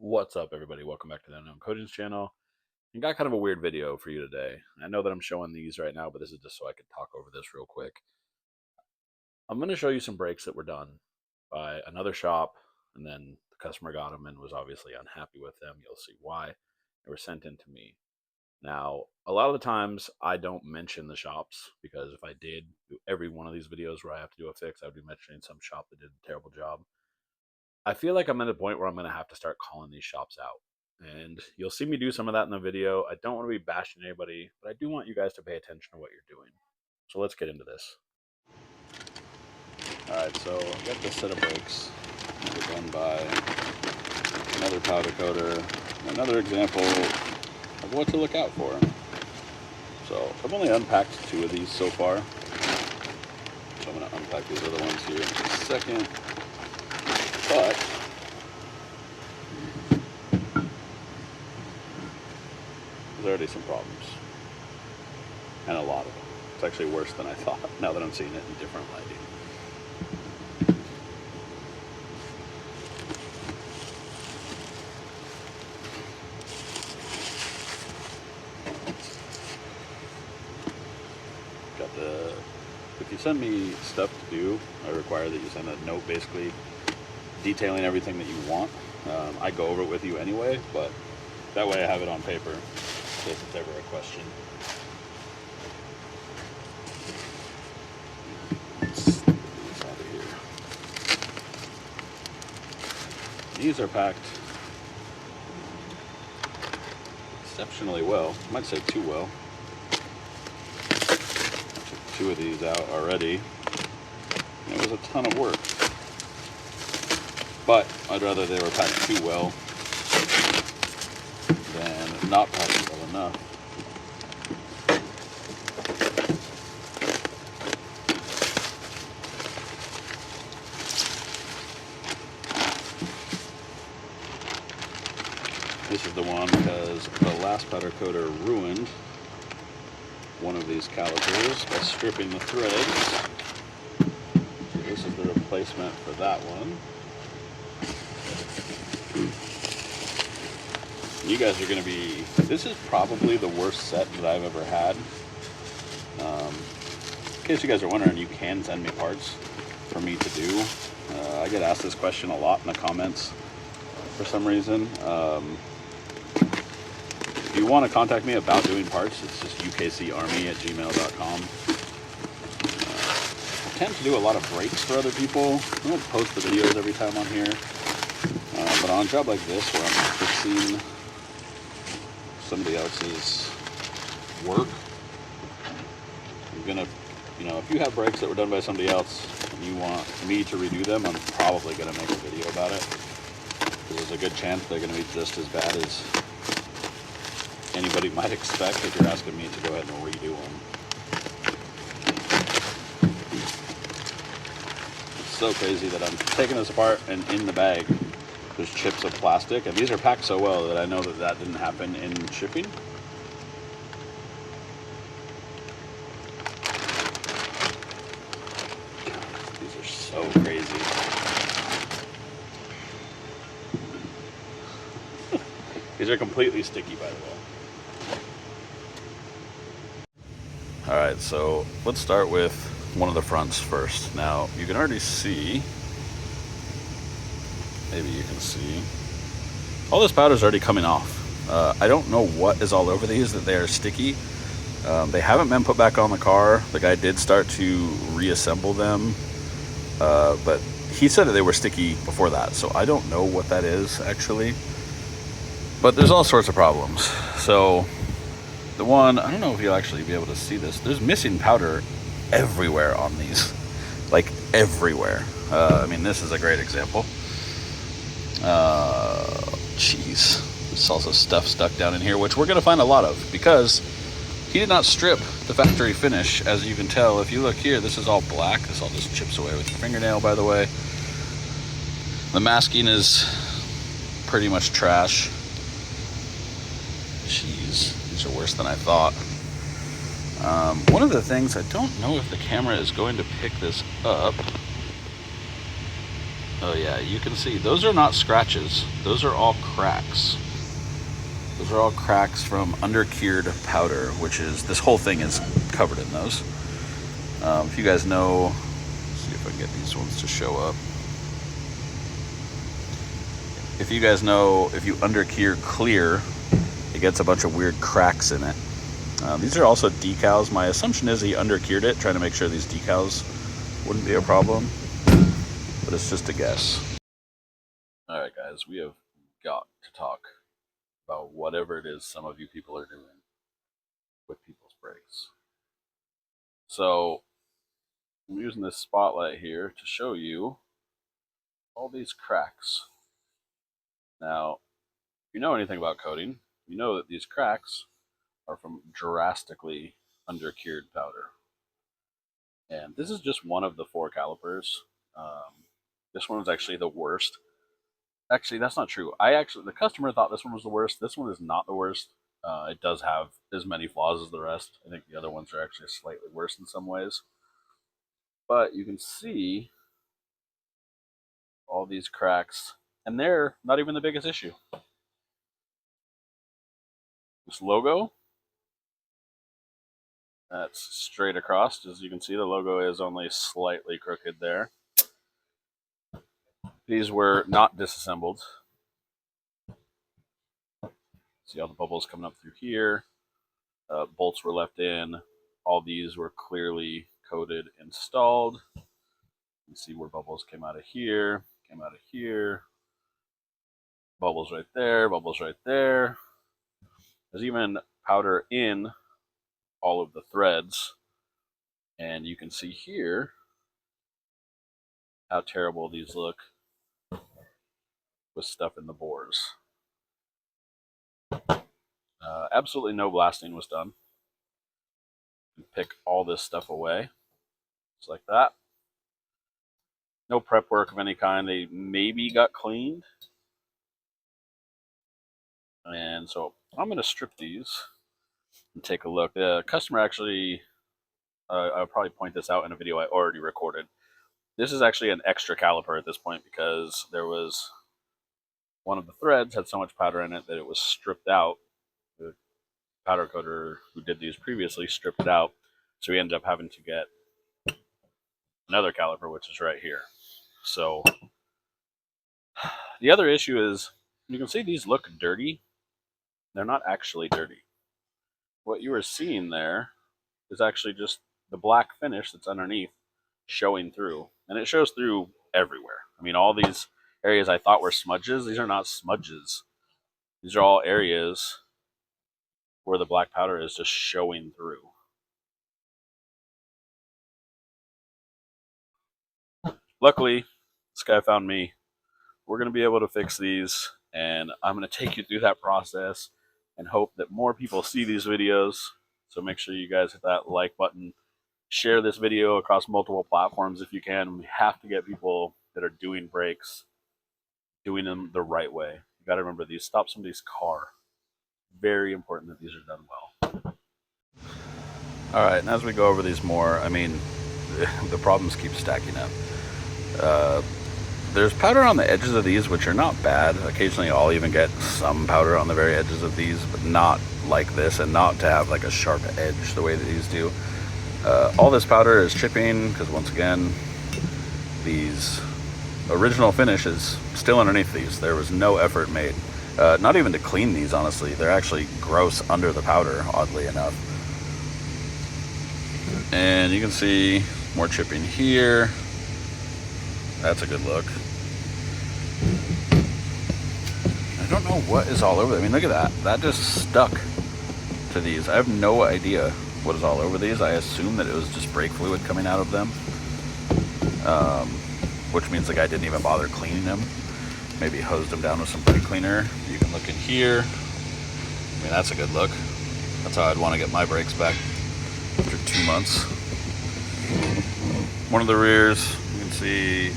What's up, everybody? Welcome back to the Unknown Coatings channel. And got kind of a weird video for you today. I know that I'm showing these right now, but this is just so I can talk over this real quick. I'm going to show you some brakes that were done by another shop, and then the customer got them and was obviously unhappy with them. You'll see why. They were sent in to me. Now, a lot of the times I don't mention the shops, because if I did every one of these videos where I have to do a fix, I would be mentioning some shop that did a terrible job. I feel like I'm at a point where I'm going to have to start calling these shops out. And you'll see me do some of that in the video. I don't want to be bashing anybody, but I do want you guys to pay attention to what you're doing. So let's get into this. Alright, so I've got this set of brakes done by another powder coater. Another example of what to look out for. So I've only unpacked 2 of these so far. So I'm going to unpack these other ones here in a second. But there's already some problems, and a lot of them. It's actually worse than I thought, now that I'm seeing it in different lighting. If you send me stuff to do, I require that you send a note basically detailing everything that you want. I go over it with you anyway, but that way I have it on paper in case it's ever a question. Let's get these out of here. These are packed exceptionally well. I might say too well. I took 2 of these out already. And it was a ton of work. But I'd rather they were packed too well than not packed well enough. This is the one because the last powder coater ruined one of these calipers by stripping the threads. So this is the replacement for that one. You guys are going to be, this is probably the worst set that I've ever had. In case you guys are wondering, you can send me parts for me to do. I get asked this question a lot in the comments for some reason. If you want to contact me about doing parts, it's just ukcarmy@gmail.com. I tend to do a lot of breaks for other people. I don't post the videos every time on here. But on a job like this where I'm fixing somebody else's work, I'm gonna, if you have brakes that were done by somebody else and you want me to redo them, I'm probably gonna make a video about it. There's a good chance they're gonna be just as bad as anybody might expect if you're asking me to go ahead and redo them. It's so crazy that I'm taking this apart, and in the bag there's chips of plastic, and these are packed so well that I know that that didn't happen in shipping. These are so crazy. These are completely sticky, by the way. Alright, so let's start with one of the fronts first. Now, you can already see, maybe you can see, all this powder is already coming off. I don't know what is all over these, that they are sticky. They haven't been put back on the car. The guy did start to reassemble them, but he said that they were sticky before that, so I don't know what that is actually. But there's all sorts of problems. So the one, I don't know if you'll actually be able to see this, there's missing powder everywhere on these, like everywhere. I mean, this is a great example. Jeez, there's also stuff stuck down in here, which we're gonna find a lot of because he did not strip the factory finish. As you can tell, if you look here, this is all black. This all just chips away with your fingernail, by the way. The masking is pretty much trash. Jeez, these are worse than I thought. One of the things, I don't know if the camera is going to pick this up. Oh yeah, you can see those are not scratches. Those are all cracks. Those are all cracks from under-cured powder, which is, this whole thing is covered in those. If you guys know, let's see if I can get these ones to show up. If you guys know, if you under-cure clear, it gets a bunch of weird cracks in it. These are also decals. My assumption is he under-cured it, trying to make sure these decals wouldn't be a problem, but it's just a guess. All right, guys, we have got to talk about whatever it is some of you people are doing with people's brakes. So I'm using this spotlight here to show you all these cracks. Now, if you know anything about coating, you know that these cracks are from drastically under-cured powder. And this is just one of the 4 calipers. This one was actually the worst. Actually, that's not true. The customer thought this one was the worst. This one is not the worst. It does have as many flaws as the rest. I think the other ones are actually slightly worse in some ways. But you can see all these cracks, and they're not even the biggest issue. This logo, that's straight across. As you can see, the logo is only slightly crooked there. These were not disassembled. See all the bubbles coming up through here. Bolts were left in. All these were clearly coated, installed. You can see where bubbles came out of here, came out of here. Bubbles right there, bubbles right there. There's even powder in all of the threads. And you can see here how terrible these look with stuff in the bores. Absolutely no blasting was done. You pick all this stuff away, just like that. No prep work of any kind. They maybe got cleaned. And so I'm going to strip these and take a look. The customer actually, I'll probably point this out in a video I already recorded. This is actually an extra caliper at this point because there was one of the threads had so much powder in it that it was stripped out. The powder coater who did these previously stripped it out. So we ended up having to get another caliper, which is right here. So the other issue is you can see these look dirty. They're not actually dirty. What you are seeing there is actually just the black finish that's underneath showing through. And it shows through everywhere. I mean, all these areas I thought were smudges, these are not smudges. These are all areas where the black powder is just showing through. Luckily, this guy found me. We're going to be able to fix these, and I'm going to take you through that process and hope that more people see these videos. So make sure you guys hit that like button. Share this video across multiple platforms if you can. We have to get people that are doing brakes, doing them the right way. You got to remember these. Stop somebody's car. Very important that these are done well. All right, and as we go over these more, I mean, the problems keep stacking up. There's powder on the edges of these, which are not bad. Occasionally I'll even get some powder on the very edges of these, but not like this, and not to have like a sharp edge the way that these do. All this powder is chipping because, once again, these original finish is still underneath these. There was no effort made. Not even to clean these, honestly. They're actually gross under the powder, oddly enough. And you can see more chipping here. That's a good look. I don't know what is all over them. I mean, look at that. That just stuck to these. I have no idea what is all over these. I assume that it was just brake fluid coming out of them, which means the guy didn't even bother cleaning them. Maybe hosed them down with some brake cleaner. You can look in here. I mean, that's a good look. That's how I'd want to get my brakes back after 2 months. One of the rears, you can see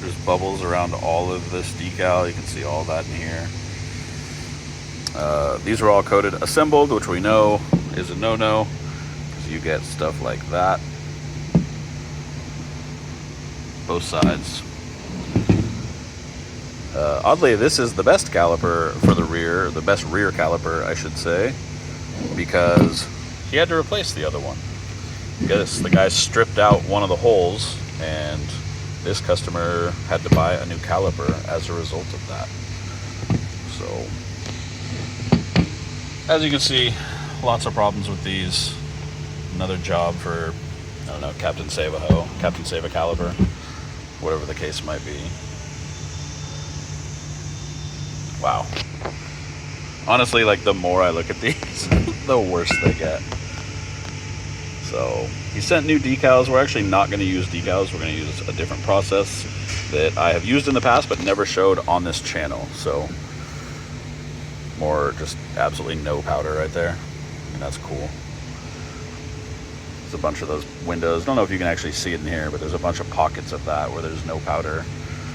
there's bubbles around all of this decal. You can see all that in here. These are all coated assembled, which we know is a no-no, because you get stuff like that. Both sides. Oddly, this is the best caliper for the rear, the best rear caliper, I should say, because he had to replace the other one. Because the guy stripped out one of the holes, and this customer had to buy a new caliper as a result of that. So, as you can see, lots of problems with these. Another job for, I don't know, Captain Save a Hoe, Captain Save a Caliper, whatever the case might be. Wow. Honestly, like, the more I look at these, the worse they get. So, he sent new decals. We're actually not going to use decals. We're going to use a different process that I have used in the past but never showed on this channel. So, more just absolutely no powder right there. And that's cool. There's a bunch of those windows. I don't know if you can actually see it in here, but there's a bunch of pockets of that where there's no powder.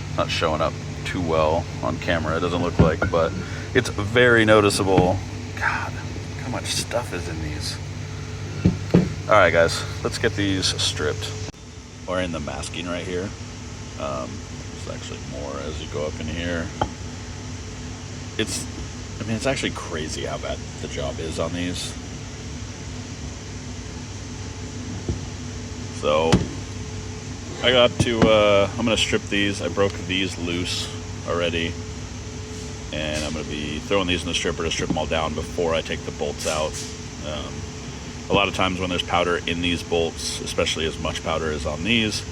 It's not showing up too well on camera, it doesn't look like, but it's very noticeable. God, how much stuff is in these. Alright guys, let's get these stripped. We're in the masking right here. There's actually more as you go up in here. It's actually crazy how bad the job is on these. So I got to, I'm going to strip these. I broke these loose already, and I'm going to be throwing these in the stripper to strip them all down before I take the bolts out. A lot of times when there's powder in these bolts, especially as much powder as on these,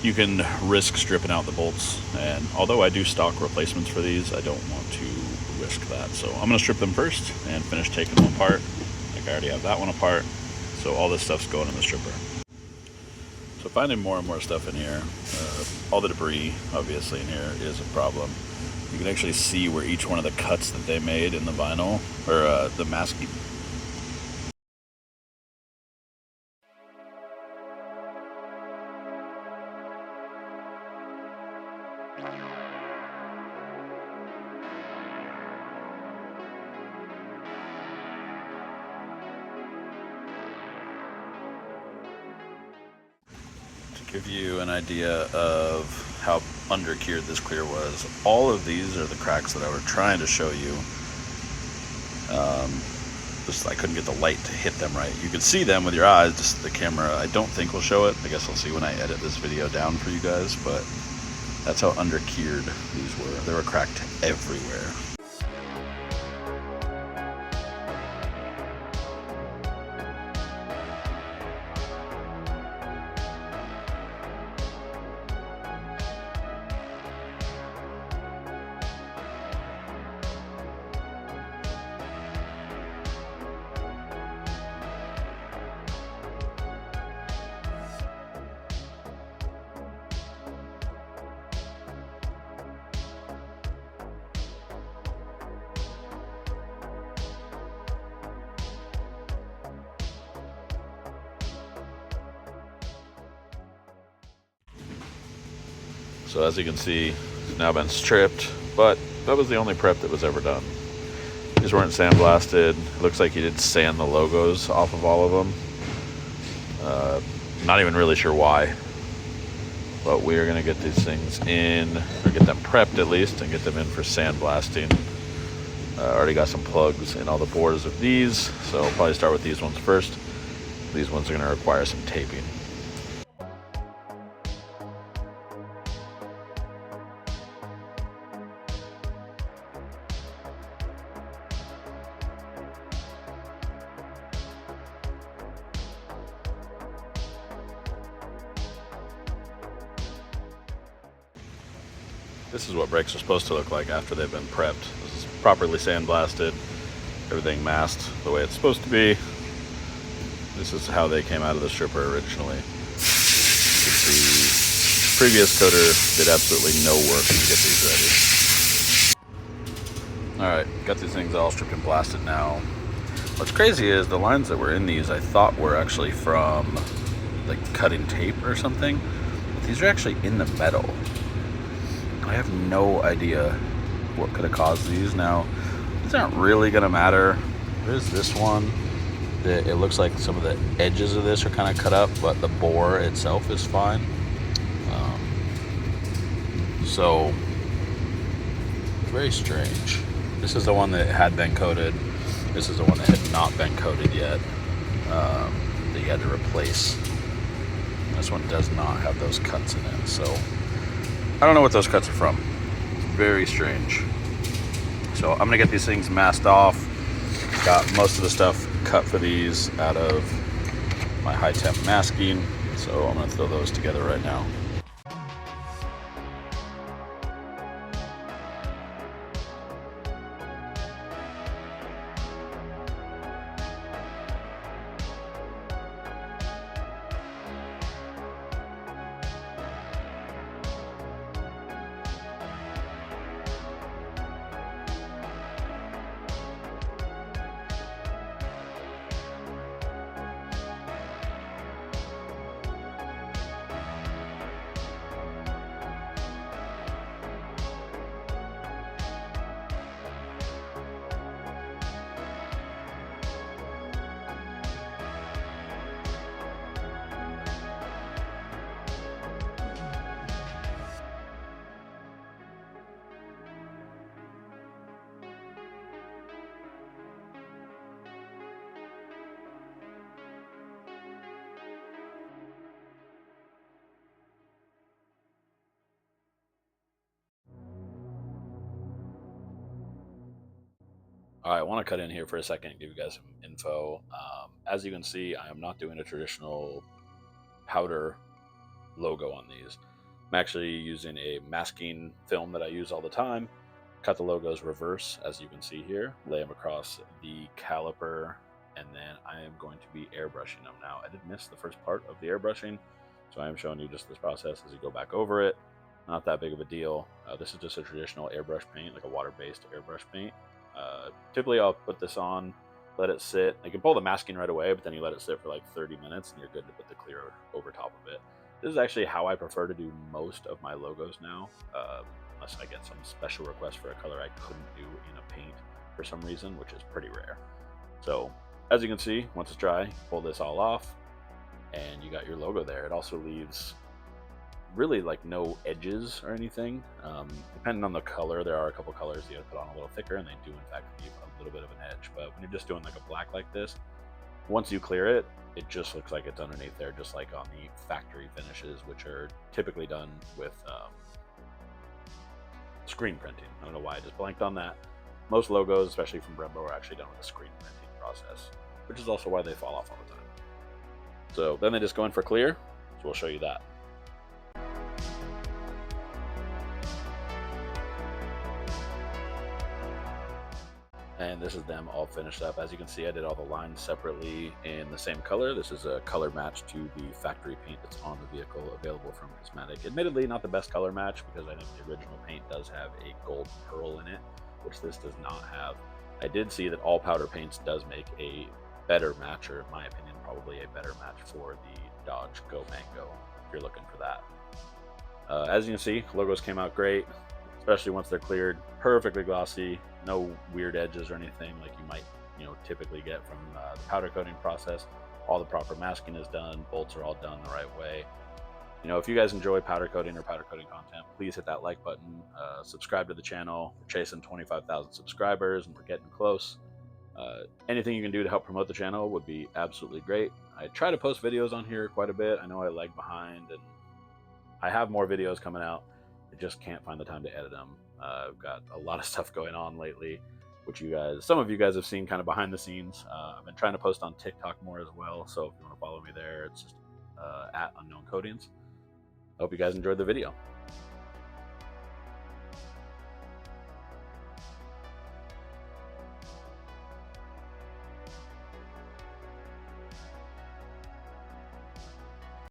you can risk stripping out the bolts, and although I do stock replacements for these, I don't want to risk that. So I'm going to strip them first and finish taking them apart. Like I already have that one apart, so all this stuff's going in the stripper. So finding more and more stuff in here. All the debris, obviously, in here is a problem. You can actually see where each one of the cuts that they made in the vinyl, or the masking. Give you an idea of how under-cured this clear was. All of these are the cracks that I was trying to show you. Just I couldn't get the light to hit them right. You can see them with your eyes, just the camera I don't think will show it. I guess I'll see when I edit this video down for you guys, but that's how under-cured these were. They were cracked everywhere. So as you can see, it's now been stripped, but that was the only prep that was ever done. These weren't sandblasted. It looks like he did sand the logos off of all of them. Not even really sure why, but we are gonna get these things in, or get them prepped at least, and get them in for sandblasting. Already got some plugs in all the bores of these, so I'll probably start with these ones first. These ones are gonna require some taping. This is what brakes are supposed to look like after they've been prepped. This is properly sandblasted, everything masked the way it's supposed to be. This is how they came out of the stripper originally. The previous coater did absolutely no work to get these ready. Alright, got these things all stripped and blasted now. What's crazy is the lines that were in these I thought were actually from like cutting tape or something. But these are actually in the metal. I have no idea what could have caused these. Now, these aren't really going to matter. There's this one that it looks like some of the edges of this are kind of cut up, but the bore itself is fine. So very strange. This is the one that had been coated. This is the one that had not been coated yet, that you had to replace. This one does not have those cuts in it, so I don't know what those cuts are from. It's very strange. So I'm gonna get these things masked off. Got most of the stuff cut for these out of my high temp masking, so I'm gonna throw those together right now. All right, I want to cut in here for a second and give you guys some info. As you can see, I am not doing a traditional powder logo on these. I'm actually using a masking film that I use all the time. Cut the logos reverse, as you can see here, lay them across the caliper, and then I am going to be airbrushing them. Now, I did miss the first part of the airbrushing, so I am showing you just this process as you go back over it. Not that big of a deal. This is just a traditional airbrush paint, like a water-based airbrush paint. Typically I'll put this on, let it sit. You can pull the masking right away, but then you let it sit for like 30 minutes and you're good to put the clear over top of it. This is actually how I prefer to do most of my logos now, unless I get some special request for a color I couldn't do in a paint for some reason, which is pretty rare. So as you can see, once it's dry, pull this all off and you got your logo there. It also leaves really like no edges or anything. Depending on the color, there are a couple colors you gotta put on a little thicker, and they do in fact leave a little bit of an edge. But when you're just doing like a black like this, once you clear it, it just looks like it's underneath there, just like on the factory finishes, which are typically done with screen printing. I don't know why I just blanked on that. Most logos, especially from Brembo, are actually done with a screen printing process, which is also why they fall off all the time. So then they just go in for clear, so we'll show you that. And this is them all finished up. As you can see, I did all the lines separately in the same color. This is a color match to the factory paint that's on the vehicle, available from Cosmetic. Admittedly, not the best color match, because I think the original paint does have a gold pearl in it, which this does not have. I did see that all powder paints does make a better match, or in my opinion, probably a better match for the Dodge Go Mango, if you're looking for that. As you can see, logos came out great, especially once they're cleared. Perfectly glossy, no weird edges or anything like you might typically get from the powder coating process. All the proper masking is done, bolts are all done the right way. If you guys enjoy powder coating or powder coating content, please hit that like button, subscribe to the channel. We're chasing 25,000 subscribers and we're getting close. Anything you can do to help promote the channel would be absolutely great. I try to post videos on here quite a bit. I know I lag behind, and I have more videos coming out. I just can't find the time to edit them. I've got a lot of stuff going on lately, which some of you guys have seen kind of behind the scenes. I've been trying to post on TikTok more as well, so if you want to follow me there, it's just at Unknown Coatings. I hope you guys enjoyed the video.